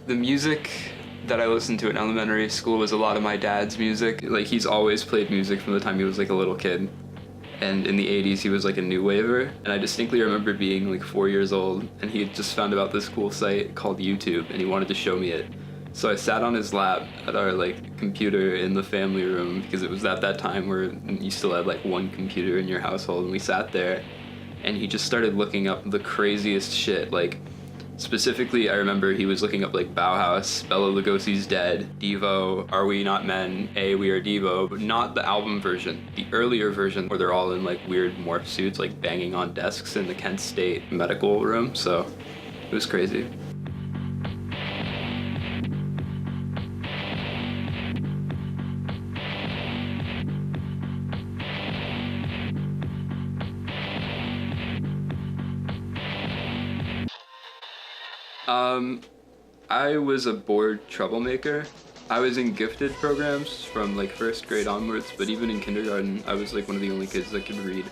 The music that I listened to in elementary school was a lot of my dad's music. Like, he's always played music from the time he was like a little kid. And in the 80s, he was like a new waver. And I distinctly remember being like 4 years old, and he had just found about this cool site called YouTube, and he wanted to show me it. So I sat on his lap at our like computer in the family room, because it was at that time where you still had like one computer in your household, and we sat there, and he just started looking up the craziest shit. Like, specifically, I remember he was looking up like Bauhaus, Bela Lugosi's Dead, Devo, Are We Not Men, We Are Devo, but not the album version. The earlier version where they're all in like weird morph suits, like banging on desks in the Kent State medical room, so it was crazy. I was a bored troublemaker. I was in gifted programs from like first grade onwards, but even in kindergarten, I was like one of the only kids that could read.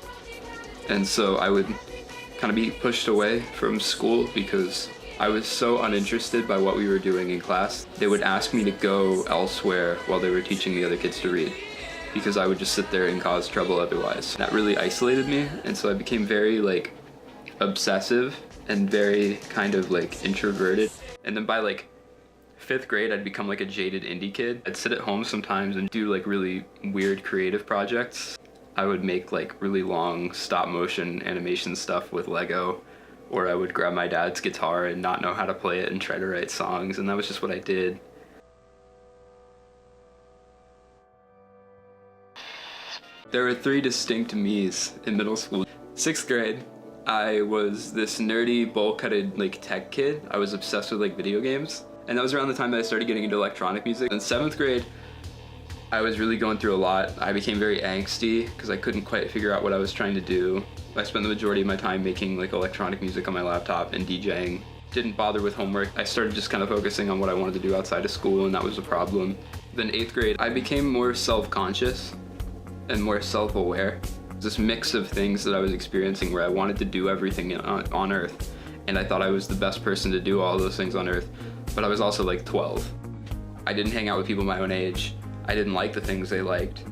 And so I would kind of be pushed away from school because I was so uninterested by what we were doing in class. They would ask me to go elsewhere while they were teaching the other kids to read, because I would just sit there and cause trouble otherwise. That really isolated me, and so I became very like obsessive and very kind of like introverted. And then by like 5th grade, I'd become like a jaded indie kid. I'd sit at home sometimes and do like really weird creative projects. I would make like really long stop motion animation stuff with Lego, or I would grab my dad's guitar and not know how to play it and try to write songs, and that was just what I did. There were 3 distinct me's in middle school. 6th grade, I was this nerdy, bowl-cutted, like, tech kid. I was obsessed with, like, video games. And that was around the time that I started getting into electronic music. In 7th grade, I was really going through a lot. I became very angsty because I couldn't quite figure out what I was trying to do. I spent the majority of my time making, like, electronic music on my laptop and DJing. Didn't bother with homework. I started just kind of focusing on what I wanted to do outside of school, and that was a problem. Then 8th grade, I became more self-conscious and more self-aware. This mix of things that I was experiencing where I wanted to do everything on Earth, and I thought I was the best person to do all those things on Earth, but I was also like 12. I didn't hang out with people my own age. I didn't like the things they liked.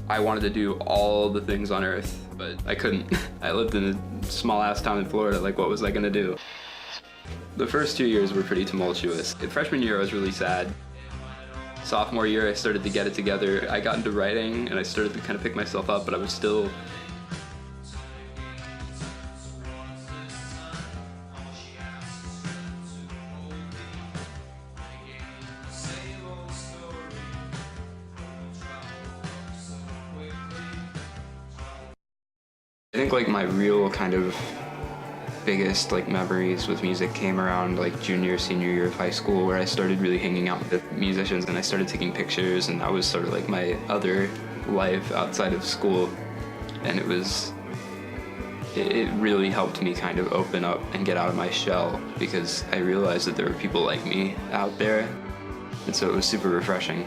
I wanted to do all the things on Earth, but I couldn't. I lived in a small ass town in Florida, like what was I gonna do? The first 2 years were pretty tumultuous. In freshman year I was really sad. Sophomore year I started to get it together. I got into writing and I started to kind of pick myself up, but I was still I think like my real kind of biggest like memories with music came around like junior, senior year of high school, where I started really hanging out with musicians and I started taking pictures, and that was sort of like my other life outside of school. And it really helped me kind of open up and get out of my shell, because I realized that there were people like me out there, and so it was super refreshing.